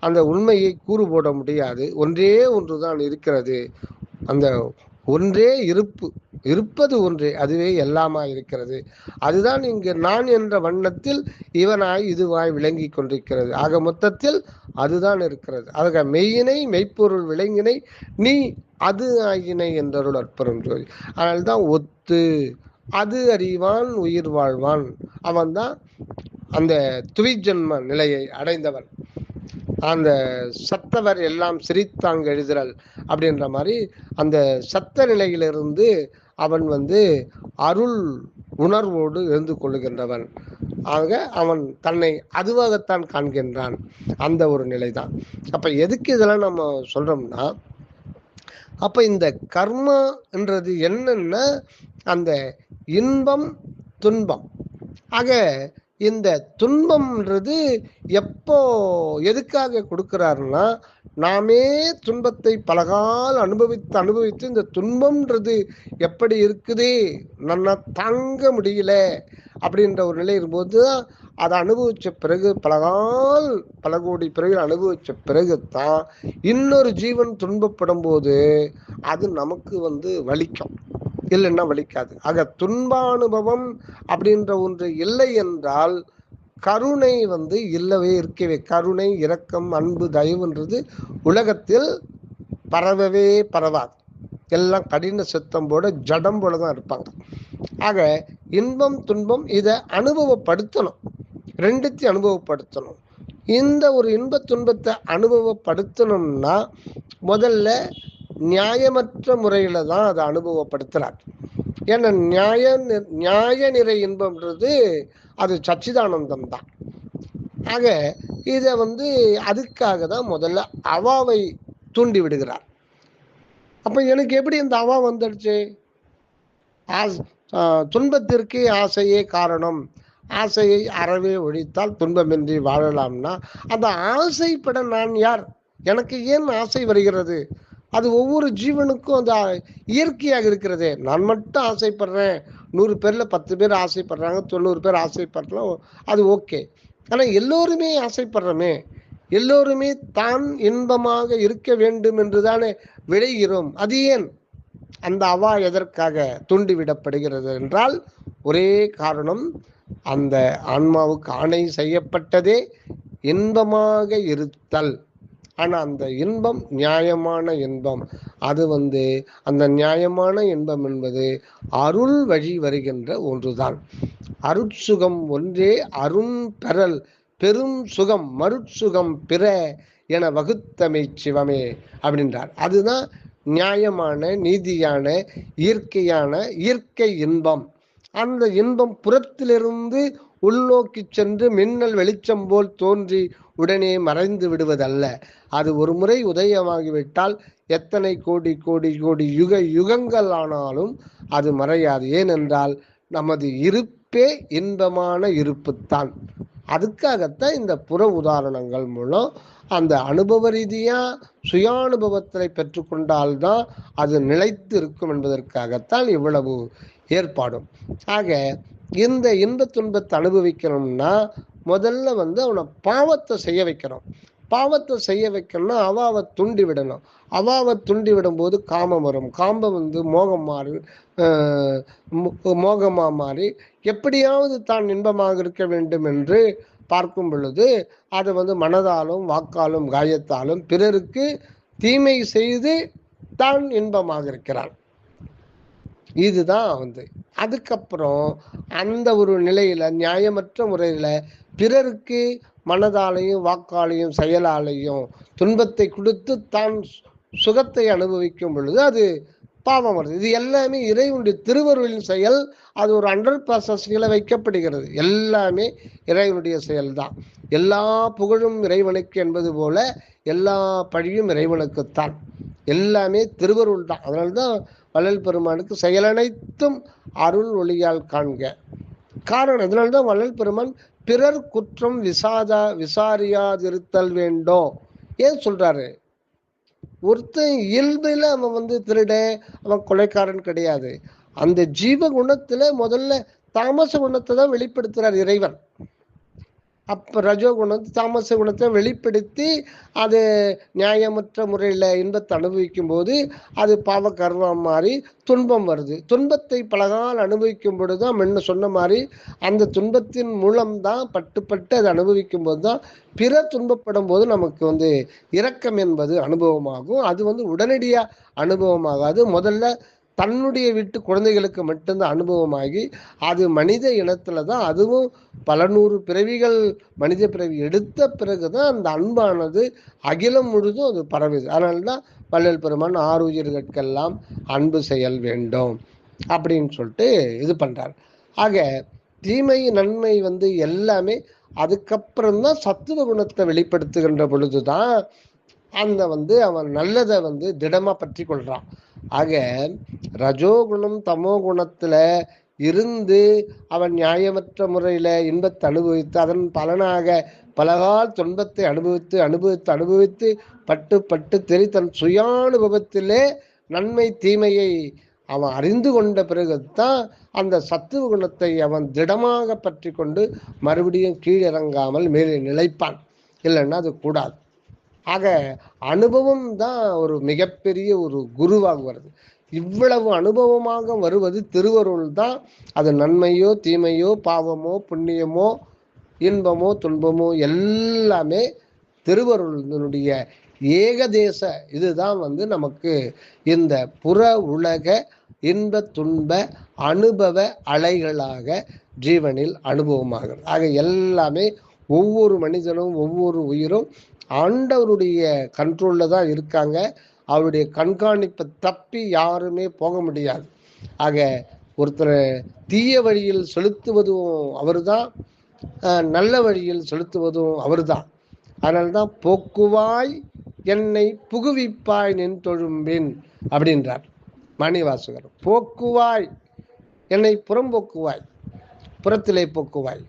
அந்த உண்மையை கூறு போட முடியாது. ஒன்றே ஒன்றுதான் இருக்கிறது. அந்த ஒன்றே இருப்பது ஒன்றே, அதுவே எல்லாமா இருக்கிறது. அதுதான் இங்கு நான் என்ற வண்ணத்தில் இவனாய் இதுவாய் விளங்கி கொண்டிருக்கிறது. ஆக மொத்தத்தில் அதுதான் இருக்கிறது. ஆக மெய்யினை மெய்ப்பொருள் விளங்கினை நீ அது ஆகினை என்றருள் அற்பரும் ஜோதி. அதனால்தான் ஒத்து அது அறிவான் உயிர் வாழ்வான். அவன் தான் அந்த துவிஜன்ம நிலையை அடைந்தவன். அந்த சத்தவர் எல்லாம் சிரித்தாங்க எழுதுறல் அப்படின்ற மாதிரி அந்த சத்த நிலையிலிருந்து அவன் அருள் உணர்வோடு எழுந்து கொள்ளுகின்றவன். ஆக அவன் தன்னை அதுவாகத்தான் காண்கின்றான். அந்த ஒரு நிலைதான். அப்ப எதுக்கு இதெல்லாம் நம்ம சொல்றோம்னா, அப்ப இந்த கர்மா என்றது என்னன்னா அந்த இன்பம் துன்பம். ஆக இந்த துன்பம்ன்றது எப்போ எதுக்காக கொடுக்கிறாருன்னா, நாமே துன்பத்தை பலகால் அனுபவித்து இந்த துன்பம்ன்றது எப்படி இருக்குது நல்லா தாங்க முடியல அப்படின்ற ஒரு நிலை இருக்கும்போது அதை அனுபவிச்ச பிறகு பல கோடி பிறகு அனுபவிச்ச பிறகு தான் இன்னொரு ஜீவன் துன்பப்படும் போது அது நமக்கு வலிக்கும், இல்லைன்னா வலிக்காது. ஆக துன்பானுபவம் அப்படின்ற ஒன்று இல்லை என்றால் கருணை இல்லவே இருக்கவே. கருணை இரக்கம் அன்பு தயவுன்றது உலகத்தில் பரவவே பரவாது. எல்லாம் கடின சித்தம் போட ஜடம் போலதான் இருப்பாங்க. ஆக இன்பம் துன்பம் இதை அனுபவப்படுத்தணும், ரெண்டுத்தையும் அனுபவப்படுத்தணும். இந்த ஒரு இன்ப துன்பத்தை அனுபவப்படுத்தணும்னா முதல்ல நியாயமற்ற முறையில தான் அதை அனுபவப்படுத்துறார். ஏன்னா நியாய நிறை இன்பம்ன்றது அது சச்சிதானந்தம் தான். ஆக இதை அதுக்காக தான் முதல்ல அவாவை தூண்டி விடுகிறார். அப்ப எனக்கு எப்படி இந்த அவா வந்துடுச்சு? துன்பத்திற்கு ஆசையே காரணம், ஆசையை அறவே ஒழித்தால் துன்பமின்றி வாழலாம்னா அந்த ஆசைப்பட நான் யார்? எனக்கு ஏன் ஆசை வருகிறது? அது ஒவ்வொரு ஜீவனுக்கும் அந்த இயற்கையாக இருக்கிறதே. நான் மட்டும் ஆசைப்படுறேன், 100 பேர்ல 10 பேர் ஆசைப்படுறாங்க, 90 பேர் ஆசைப்படலாம், அது ஓகே. ஆனா எல்லோருமே ஆசைப்படுறோமே, எல்லோருமே தான் இன்பமாக இருக்க வேண்டும் என்றுதானே விளைகிறோம். அது ஏன் அந்த அவா எதற்காக தூண்டிவிடப்படுகிறது என்றால் ஒரே காரணம், அந்த ஆன்மாவுக்கு ஆணை செய்யப்பட்டதே இன்பமாக இருத்தல். ஆனா அந்த இன்பம் நியாயமான இன்பம். அது அந்த நியாயமான இன்பம் என்பது அருள் வழி வருகின்ற ஒன்றுதான். அருட்சுகம் ஒன்றே அரும் பெறல் பெரும் சுகம் மருட்சுகம் பிற என வகுத்தமை சிவமே அப்படின்றார். அதுதான் நியாயமான நீதியான இயற்கை இன்பம். அந்த இன்பம் புறத்திலிருந்து உள்நோக்கி சென்று மின்னல் வெளிச்சம் போல் தோன்றி உடனே மறைந்து விடுவதல்ல. அது ஒரு முறை உதயமாகிவிட்டால் எத்தனை கோடி கோடி கோடி யுகங்கள் ஆனாலும் அது மறையாது. ஏனென்றால் நமது இருப்பே இன்பமான இருப்புத்தான். அதுக்காகத்தான் இந்த புற உதாரணங்கள் மூலம் அந்த அனுபவ ரீதியா சுயானுபவத்தை பெற்றுக்கொண்டால்தான் அது நிலைத்து இருக்கும் என்பதற்காகத்தான் இவ்வளவு ஏற்பாடும். ஆக இந்த இன்ப துன்பத்தை அனுபவிக்கணும்னா முதல்ல அவனை பாவத்தை செய்ய வைக்கணும். பாவத்தை செய்ய வைக்கணும்னா அவாவை தூண்டி விடணும். அவாவை தூண்டி விடும்போது காமம் வரும். காமம் வந்து மோகம் மாறி மோகமா மாறி எப்படியாவது தான் இன்பமாக இருக்க வேண்டும் என்று பார்க்கும் பொழுது அது வந்து மனதாலும் வாக்காலும் காயத்தாலும் பிறருக்கு தீமை செய்து தான் இன்பமாக இருக்கிறான். இதுதான் வந்து அதுக்கப்புறம் அந்த ஒரு நிலையில நியாயமற்ற முறையில பிறருக்கு மனதாலையும் வாக்காலையும் செயலாலையும் துன்பத்தை கொடுத்து தான் சுகத்தை அனுபவிக்கும் பொழுது அது பாவம் வருது. இது எல்லாமே இறைவனுடைய திருவருளின் செயல். அது ஒரு 100% வைக்கப்படுகிறது. எல்லாமே இறைவனுடைய செயல்தான். எல்லா புகழும் இறைவனுக்கு என்பது போல எல்லா பழியும் இறைவனுக்குத்தான். எல்லாமே திருவருள் தான். அதனால்தான் வள்ளல் பெருமானுக்கு செயலனைத்தும் அருள் ஒளியால் காண்க. காரணம் அதனால்தான் வள்ளல் பெருமான் பிறர் குற்றம் விசாரியாதிருத்தல் வேண்டும் ஏன் சொல்றாரு? ஒருத்தன் இயல்புல அவன் வந்து திருட, அவன் கொலைக்காரன் கிடையாது. அந்த ஜீவ குணத்துல முதல்ல தாமச குணத்தை தான் வெளிப்படுத்துறார் இறைவன். அப்ப ரஜோ குணம் தாமச குணத்தை வெளிப்படுத்தி அது நியாயமற்ற முறையில இன்பத்தை அனுபவிக்கும் போது அது பாவ கர்வம் மாறி துன்பம் வருது. துன்பத்தை பலகால் அனுபவிக்கும் பொழுதுதான் முன்ன சொன்ன மாதிரி அந்த துன்பத்தின் மூலம்தான் பட்டு அதை அனுபவிக்கும் போதுதான் பிற துன்பப்படும் போது நமக்கு வந்து இரக்கம் என்பது அனுபவமாகும். அது வந்து உடனடியா அனுபவமாகாது. முதல்ல தன்னுடைய வீட்டு குழந்தைகளுக்கு மட்டும்தான் அனுபவமாகி அது மனித இனத்துல தான், அதுவும் பல நூறு பிறவிகள் மனித பிறவி எடுத்த பிறகுதான் அந்த அன்பானது அகிலம் முழுதும் அது பரவுது. அதனால்தான் வள்ளல் பெருமான் ஆறுயிர்களுக்கெல்லாம் அன்பு செயல் வேண்டும் அப்படின்னு சொல்லிட்டு இது பண்றார். ஆக தீமை நன்மை வந்து எல்லாமே அதுக்கப்புறம்தான் சத்துவ குணத்தை வெளிப்படுத்துகின்ற பொழுதுதான் அந்த வந்து அவன் நல்லதை வந்து திடமா பற்றி கொள்றான். ஆக ரஜோகுணம் தமோ குணத்துல இருந்து அவன் நியாயமற்ற முறையில இன்பத்தை அனுபவித்து அதன் பலனாக பலகால் துன்பத்தை அனுபவித்து பட்டு தெரி தன் சுயானுபவத்திலே நன்மை தீமையை அவன் அறிந்து கொண்ட பிறகுதான் அந்த சத்துவ குணத்தை அவன் திடமாக பற்றி கொண்டு மறுபடியும் கீழிறங்காமல் மேலே நிலைப்பான். இல்லைன்னா அது கூடாது. ஆக அனுபவம் தான் ஒரு மிகப்பெரிய ஒரு குருவாக வருது. இவ்வளவு அனுபவமாக வருவது திருவருள் தான். அது நன்மையோ தீமையோ பாவமோ புண்ணியமோ இன்பமோ துன்பமோ எல்லாமே திருவருளினுடைய ஏகதேச இதுதான் வந்து நமக்கு இந்த புற உலக இன்ப துன்ப அனுபவ அலைகளாக ஜீவனில் அனுபவமாகிறது. ஆக எல்லாமே ஒவ்வொரு மனிதனும் ஒவ்வொரு உயிரும் ஆண்டவருடைய கண்ட்ரோல்ல தான் இருக்காங்க. அவருடைய கண்காணிப்பை தப்பி யாருமே போக முடியாது. ஆக ஒருத்தரை தீய வழியில் செலுத்துவதும் அவர்தான், நல்ல வழியில் செலுத்துவதும் அவர்தான். அதனால்தான் போக்குவாய் என்னை புகுவிப்பாய் நின் தொழும்பின் அப்படின்றார் மணிவாசகர். போக்குவாய் என்னை புறம்போக்குவாய், புறத்திலே போக்குவாய்,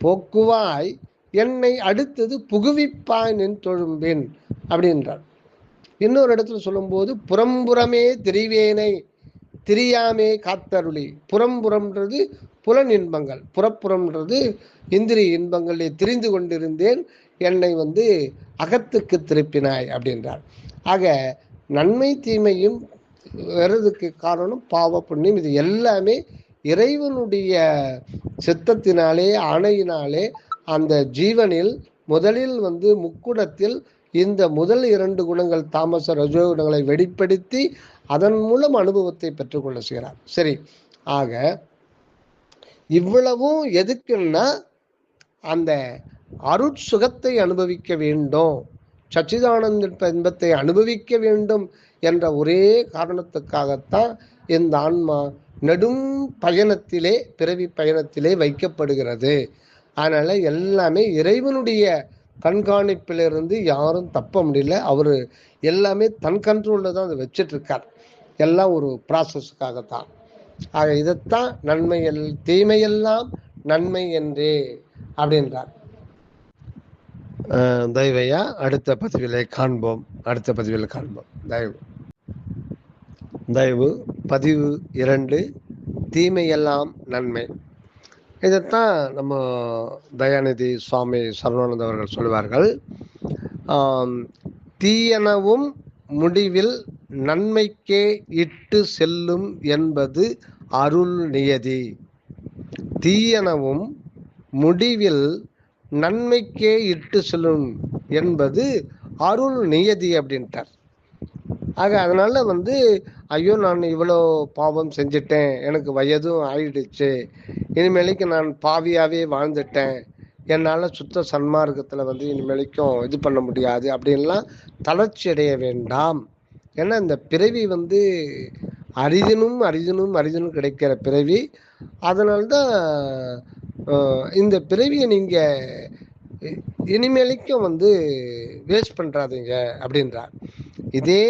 போக்குவாய் என்னை அடுத்தது புகுவிப்பாய் நின் தொழும்பின் அப்படின்றார். இன்னொரு இடத்துல சொல்லும்போது புறம்புறமே திரிவேனை திரியாமே காத்தருளி. புறம்புறம்ன்றது புலன் இன்பங்கள், புறப்புறம்ன்றது இந்திரிய இன்பங்களை திரிந்து கொண்டிருந்தேன், என்னை வந்து அகத்துக்கு திருப்பினாய் அப்படின்றார். ஆக நன்மை தீமையும் வருவதற்கு காரணம் பாவ புண்ணியம். இது எல்லாமே இறைவனுடைய சித்தத்தினாலே ஆணையினாலே அந்த ஜீவனில் முதலில் வந்து முக்குணத்தில் இந்த முதல் 2 குணங்கள் தாமச ரஜோ குணங்களை வெளிப்படுத்தி அதன் மூலம் அனுபவத்தை பெற்றுக்கொள்ள செய்கிறார். சரி, ஆக இவ்வளவும் எதுக்குன்னா அந்த அருட்சுகத்தை அனுபவிக்க வேண்டும், சச்சிதானந்த இன்பத்தை அனுபவிக்க வேண்டும் என்ற ஒரே காரணத்துக்காகத்தான் இந்த ஆன்மா நெடும் பயணத்திலே பிறவி பயணத்திலே வைக்கப்படுகிறது. அதனால எல்லாமே இறைவனுடைய கண்காணிப்பிலிருந்து யாரும் தப்ப முடியல. அவரு எல்லாமே தன் கண்ட்ரோல்ல தான் அதை வச்சிட்டு இருக்கார். எல்லாம் ஒரு ப்ராசஸ்க்காகத்தான். ஆக இதைத்தான் நன்மையல் தீமையெல்லாம் நன்மை என்றே அப்படின்றார். தயவையா அடுத்த பதிவிலை காண்போம். தயவு பதிவு 2 தீமையெல்லாம் நன்மை. இதைத்தான் நம்ம தயாநிதி சுவாமி சரவணானந்த அவர்கள் சொல்வார்கள். ஆம், தீயனவும் முடிவில் நன்மைக்கே இட்டு செல்லும் என்பது அருள் நியதி. தீயனவும் முடிவில் நன்மைக்கே இட்டு செல்லும் என்பது அருள் நியதி அப்படின்ட்டார். ஆக அதனால ஐயோ நான் இவ்வளோ பாவம் செஞ்சிட்டேன், எனக்கு வயதும் ஆயிடுச்சு, இனிமேலைக்கு நான் பாவியாவே வாழ்ந்துட்டேன், என்னால் சுத்த சன்மார்க்கத்தில் இனிமேலைக்கும் இது பண்ண முடியாது அப்படின்லாம் தளர்ச்சி அடைய வேண்டாம். ஏன்னா இந்த பிறவி அரிதினும் அரிதினும் அரிதினும் கிடைக்கிற பிறவி. அதனால்தான் இந்த பிறவியை நீங்கள் இனிமேலைக்கும் வேஸ்ட் பண்ணுறாதீங்க அப்படின்றார். இதே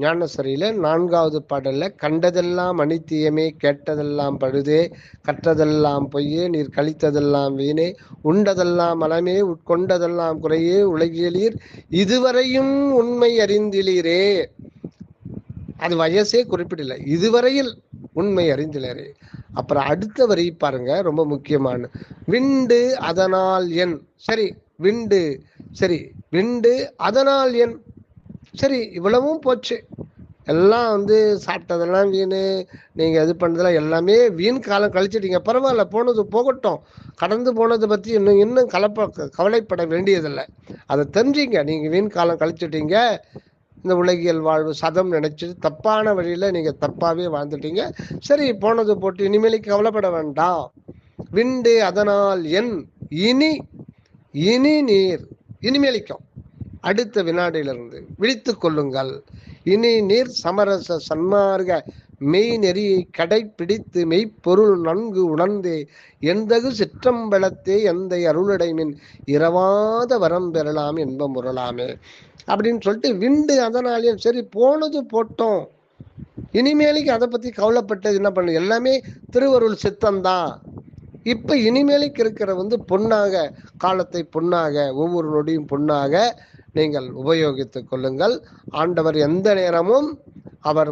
ஞானசரியில 4வது பாடல்ல, கண்டதெல்லாம் அனித்தியமே, கேட்டதெல்லாம் பழுதே, கற்றதெல்லாம் பொய்யே, நீர் கழித்ததெல்லாம் வீணே, உண்டதெல்லாம் மலமே, உட்கொண்டதெல்லாம் குறையே, உலகியலீர் இதுவரையும் உண்மை அறிந்திலீரே. அது வயசே குறிப்பிடல, இதுவரையில் உண்மை அறிந்திலரே. அப்புறம் அடுத்த வரி பாருங்க, ரொம்ப முக்கியமான. விண்டு அதனால் என், சரி விண்டு, சரி விண்டு அதனால் என், சரி இவ்வளவும் போச்சு, எல்லாம் சாப்பிட்டதெல்லாம் வீணு, நீங்கள் இது பண்ணதெல்லாம் எல்லாமே வீண் காலம் கழிச்சிட்டீங்க, பரவாயில்ல, போனது போகட்டும், கடந்து போனதை பற்றி இன்னும் கவலைப்பட வேண்டியதில்லை. அதை தெரிஞ்சிங்க, நீங்கள் வீண் காலம் கழிச்சிட்டீங்க, இந்த உலகியல் வாழ்வு சதம் நினைச்சிட்டு தப்பான வழியில் நீங்கள் தப்பாகவே வாழ்ந்துட்டீங்க, சரி போனது போட்டு இனிமேலுக்கு கவலைப்பட வேண்டாம். விண்டு அதனால் என் இனி நீர், இனிமேலிக்கும் அடுத்த வினாடியிலிருந்து விழித்து கொள்ளுங்கள். இனி நீர் சமரச சன்மார்க்க மெய் நெறியை கடைப்பிடித்து மெய்ப்பொருள் நன்கு உணர்ந்தே எந்தகு சிற்றம்பலத்தே எந்த அருளடைமின் இரவாத வரம் பெறலாம் என்பம் உறலாமே அப்படின்னு சொல்லிட்டு, விண்டு அதனாலே சரி போனது போட்டோம், இனிமேலுக்கு அதை பற்றி கவலைப்பட்டது என்ன பண்ணு, எல்லாமே திருவருள் சித்தம்தான். இப்போ இனிமேலுக்கு இருக்கிற பொன்னாக, காலத்தை பொன்னாக, ஒவ்வொரு நொடியும் பொன்னாக நீங்கள் உபயோகித்துக் கொள்ளுங்கள். ஆண்டவர் எந்த நேரமும் அவர்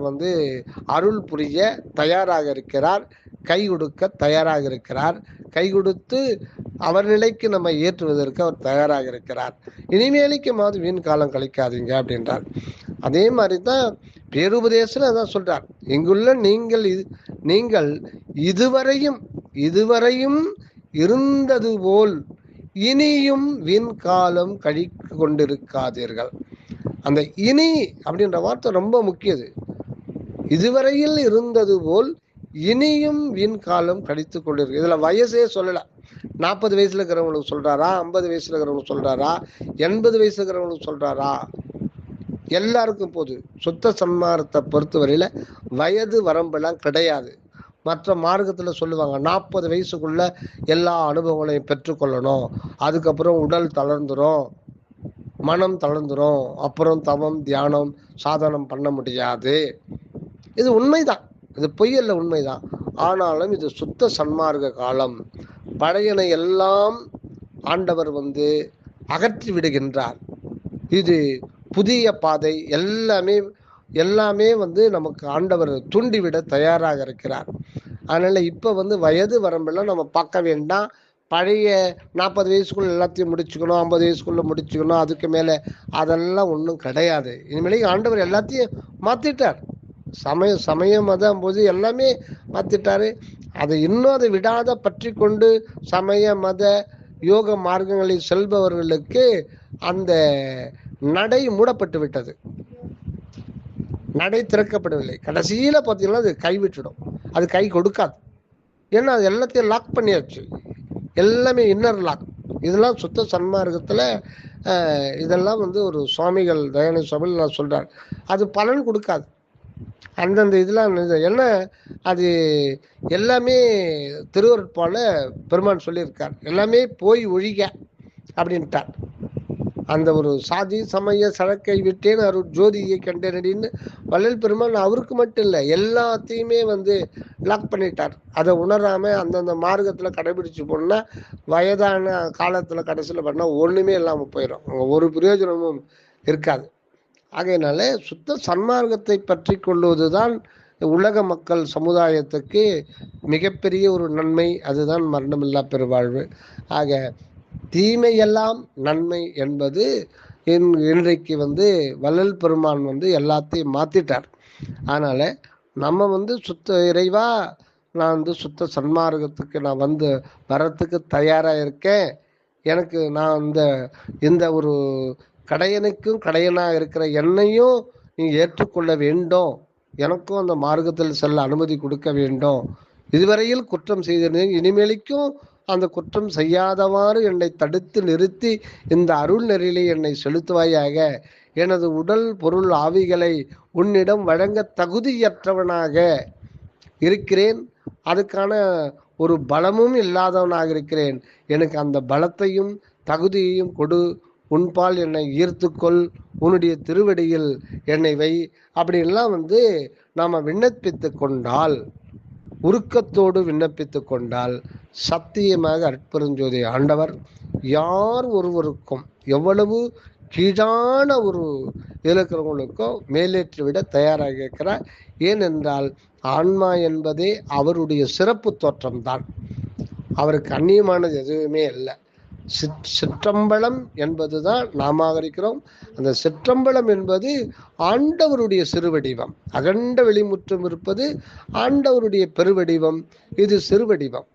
அருள் புரிய தயாராக இருக்கிறார், கை கொடுக்க தயாராக இருக்கிறார், கை கொடுத்து அவர் நிலைக்கு நம்ம ஏற்றுவதற்கு அவர் தயாராக இருக்கிறார். இனிமேலுக்கு மாதிரி வீண் காலம் கழிக்காதீங்க அப்படின்றார். அதே மாதிரி தான் பேருபதேசம் அதான் சொல்றார், இங்குள்ள நீங்கள் இதுவரையும் இருந்தது போல் இனியும் வீண் காலம் கழித்து கொண்டிருக்காதீர்கள். அந்த இனி அப்படின்ற வார்த்தை ரொம்ப முக்கியது. இதுவரையில் இருந்தது போல் இனியும் வீண் காலம் கழித்து கொண்டிருக்கு. இதுல வயசே சொல்லல. 40 வயசுல இருக்கிறவங்களுக்கு சொல்றாரா, 50 வயசுல இருக்கிறவங்களுக்கு சொல்றாரா, 80 வயசுல இருக்கிறவங்களுக்கு சொல்றாரா, எல்லாருக்கும் போது. சுத்த சன்மார்க்கத்தை பொறுத்தவரையில வயது வரம்பெல்லாம் கிடையாது. மற்ற மார்க்கத்தில் சொல்லுவாங்க 40 வயசுக்குள்ள எல்லா அனுபவங்களையும் பெற்றுக்கொள்ளணும், அதுக்கப்புறம் உடல் தளர்ந்துரும், மனம் தளர்ந்துரும், அப்புறம் தவம் தியானம் சாதனம் பண்ண முடியாது. இது உண்மைதான், இது பொய்யல்ல, உண்மைதான். ஆனாலும் இது சுத்த சன்மார்க்க காலம். பழையனை எல்லாம் ஆண்டவர் அகற்றி விடுகின்றார். இது புதிய பாதை. எல்லாமே நமக்கு ஆண்டவர் தூண்டிவிட தயாராக இருக்கிறார். அதனால இப்ப வயது வரம்பெல்லாம் நம்ம பார்க்க வேண்டாம். பழைய 40 வயசுக்குள்ள எல்லாத்தையும் முடிச்சுக்கணும், 50 வயசுக்குள்ள முடிச்சுக்கணும், அதுக்கு மேல அதெல்லாம் ஒன்றும் கிடையாது. இனிமேலே ஆண்டவர் எல்லாத்தையும் மாத்திட்டார். சமயம் மதம் போது எல்லாமே மாத்திட்டாரு. அதை இன்னும் அதை விடாத பற்றி கொண்டு சமய மத யோக மார்க்கங்களில் செல்பவர்களுக்கு அந்த நடை மூடப்பட்டு விட்டது, நடை திறக்கப்படவில்லை. கடைசியில பார்த்தீங்கன்னா அது கைவிட்டுடும், அது கை கொடுக்காது. ஏன்னா அது எல்லாத்தையும் லாக் பண்ணியாச்சு, எல்லாமே இன்னர் லாக். இதெல்லாம் சுத்த சன்மார்க்கத்துல இதெல்லாம் ஒரு சுவாமிகள் தயானந்த சுவாமிகள் சொல்றார், அது பலன் கொடுக்காது. அந்தந்த இதெல்லாம் என்ன, அது எல்லாமே திருவருட்பால பெருமான் சொல்லியிருக்கார், எல்லாமே போய் ஒழிக அப்படின்ட்டார். அந்த ஒரு சாதி சமய சழக்கை விட்டேன் அருள் ஜோதியை கண்டேனடின்னு வள்ளல் பெருமான் அவருக்கு மட்டும் இல்லை, எல்லாத்தையுமே லாக் பண்ணிட்டார். அதை உணராம அந்தந்த மார்க்கத்துல கடைபிடிச்சு போனா வயதான காலத்துல கடைசியில் பண்ணா ஒண்ணுமே இல்லாமல் போயிடும், ஒரு பிரயோஜனமும் இருக்காது. ஆகையினால சுத்த சன்மார்க்கத்தை பற்றி கொள்வதுதான் உலக மக்கள் சமுதாயத்துக்கு மிகப்பெரிய ஒரு நன்மை. அதுதான் மரணமில்லா பெருவாழ்வு. ஆக தீமையெல்லாம் நன்மை என்பது இன்றைக்கு வள்ளல் பெருமான் எல்லாத்தையும் மாத்திட்டார். அதனால நம்ம சுத்த இறைவா, நான் சுத்த சன்மார்க்கத்துக்கு நான் வரத்துக்கு தயாரா இருக்கேன். எனக்கு நான் இந்த ஒரு கடையனுக்கும் கடையனா இருக்கிற என்னையும் நீ ஏற்றுக்கொள்ள வேண்டும், எனக்கும் அந்த மார்க்கத்தில் செல்ல அனுமதி கொடுக்க வேண்டும். இதுவரையில் குற்றம் செய்திருந்தேன், இனிமேலுக்கும் அந்த குற்றம் செய்யாதவாறு என்னை தடுத்து நிறுத்தி இந்த அருள் நெறியிலே என்னை செலுத்துவாயாக. எனது உடல் பொருள் ஆவிகளை உன்னிடம் வழங்க தகுதியற்றவனாக இருக்கிறேன், அதுக்கான ஒரு பலமும் இல்லாதவனாக இருக்கிறேன். எனக்கு அந்த பலத்தையும் தகுதியையும் கொடு, உன்பால் என்னை ஈர்த்துக்கொள், உன்னுடைய திருவடியில் என்னை வை. அப்படின்லாம் நாம் விண்ணப்பித்து கொண்டால், உருக்கத்தோடு விண்ணப்பித்து கொண்டால், சத்தியமாக அற்பெருஞ்சோதி ஆண்டவர் யார் ஒருவருக்கும் எவ்வளவு கீழான ஒரு இருக்கிறவங்களுக்கோ மேலேற்றி விட தயாராக இருக்கிறார். ஏனென்றால் ஆன்மா என்பதே அவருடைய சிறப்பு தோற்றம்தான், அவருக்கு அந்நியமானது எதுவுமே இல்லை. சிற்றம்பலம் என்பதுதான் நாம இருக்கிறோம். அந்த சிற்றம்பலம் என்பது ஆண்டவருடைய சிறுவடிவம். அகண்ட வெளிமுற்றம் இருப்பது ஆண்டவருடைய பெருவடிவம், இது சிறுவடிவம்.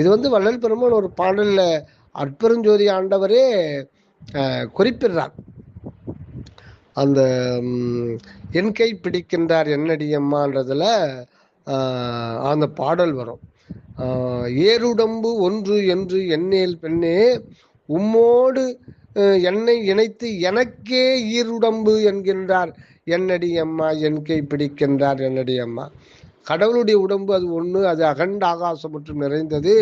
இது வள்ளல் பெருமான் ஒரு பாடல்ல அற்பெருஞ்சோதி ஆண்டவரே குறிப்பிடுறார். அந்த என் கை பிடிக்கின்றார் என்னடியம்மான்றதுல அந்த பாடல் வரும். ஏருடம்பு ஒன்று என்று எண்ணேல் பெண்ணே, உம்மோடு என்னை இணைத்து எனக்கே ஈருடம்பு என்கின்றார் என்னடி அம்மா, என் கை பிடிக்கின்றார் என்னடி அம்மா. கடவுளுடைய உடம்பு அது ஒன்று, அது அகண்ட ஆகாசம் மற்றும் நிறைந்தது,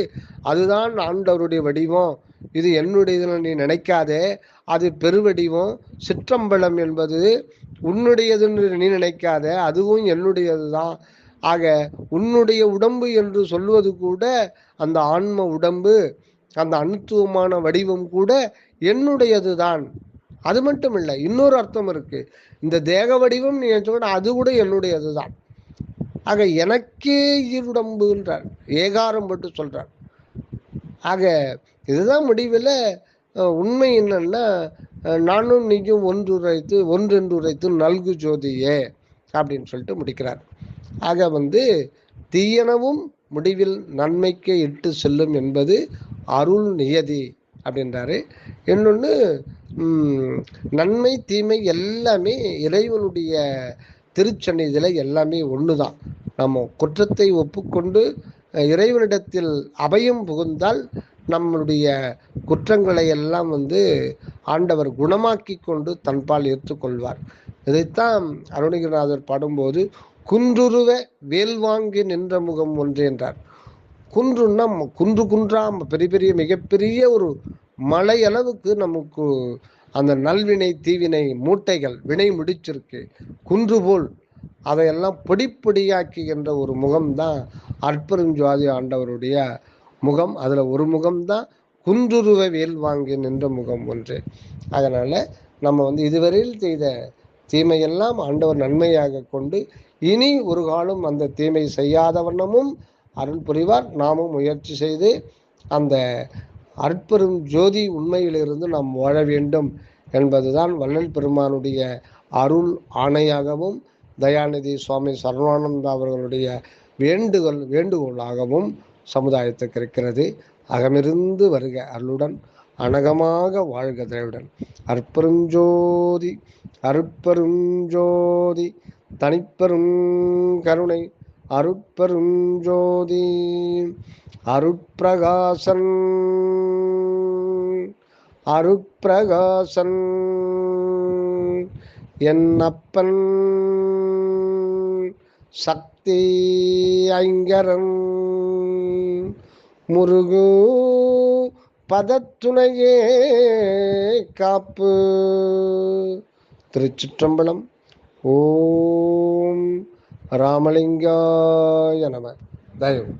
அதுதான் ஆண்டவருடைய வடிவம். இது என்னுடையது நீ நினைக்காதே, அது பெருவடிவம். சிற்றம்பலம் என்பது உன்னுடையது நீ நினைக்காத, அதுவும் என்னுடையது தான். ஆக உன்னுடைய உடம்பு என்று சொல்வது கூட அந்த ஆன்ம உடம்பு, அந்த அனுத்துவமான வடிவம் கூட என்னுடையது தான். அது மட்டும் இல்லை, இன்னொரு அர்த்தம் இருக்கு. இந்த தேக வடிவம் நீ சொன்ன அது கூட என்னுடையது தான். ஆக எனக்கே ஈருடம்புன்றார், ஏகாரம் போட்டு சொல்றார். ஆக இதுதான் முடிவில் உண்மை என்னன்னா, நானும் நீயும் ஒன்றென்று உரைத்து நல்கு ஜோதியே அப்படின்னு சொல்லிட்டு முடிக்கிறார். ஆக தீயனவும் முடிவில் நன்மைக்கு இட்டு செல்லும் என்பது அருள் நியதி அப்படின்றாரு. இன்னொன்று, நன்மை தீமை எல்லாமே இறைவனுடைய திருச்சன்னிதில் எல்லாமே ஒன்று தான். நம்ம குற்றத்தை ஒப்புக்கொண்டு இறைவனிடத்தில் அபயம் புகுந்தால் நம்மளுடைய குற்றங்களை எல்லாம் ஆண்டவர் குணமாக்கி கொண்டு தன்பால் ஏற்றுக்கொள்வார். இதைத்தான் அருணகிரிநாதர் பாடும்போது குன்றுருவ வேல் வாங்கி நின்ற முகம் ஒன்று என்றார். குன்றுன்னா குன்று குன்றா பெரிய பெரிய மிகப்பெரிய ஒரு மலை அளவுக்கு நமக்கு அந்த நல்வினை தீவினை மூட்டைகள் வினை முடிச்சிருக்கு. குன்று போல் அதையெல்லாம் பொடிப்பொடியாக்குகின்ற ஒரு முகம்தான் அற்பெருஞ்சோதி ஆண்டவருடைய முகம். அதில் ஒரு முகம்தான் குன்றுருவ வேல் வாங்கி நின்ற முகம் ஒன்று. அதனால நம்ம இதுவரையில் செய்த தீமையெல்லாம் ஆண்டவர் நன்மையாக கொண்டு இனி ஒரு காலம் அந்த தீமை செய்யாத வண்ணமும் அருள் புரிவார். நாமும் முயற்சி செய்து அந்த அற்பெரும் ஜோதி உண்மையிலிருந்து நாம் வாழ வேண்டும் என்பதுதான் வள்ளல் பெருமானுடைய அருள் ஆணையாகவும் தயாநிதி சுவாமி சரவானந்தா அவர்களுடைய வேண்டுகோளாகவும் சமுதாயத்துக்கு இருக்கிறது. அகமிருந்து வருக அருளுடன் அனகமாக வாழ்க திராவிடன். அற்பெருஞ்சோதி அருட்பெருஞ்சோதி தனிப்பெரும் கருணை அருட்பெருஞ்சோதி அருட்பிரகாசன் அருட்பிரகாசன் என் அப்பன் சக்தி ஐங்கரன் முருகு பதத்துணையே காப்பு. திருச்சிற்றம்பலம். ஓம் ராமலிங்காய நம. தயவு.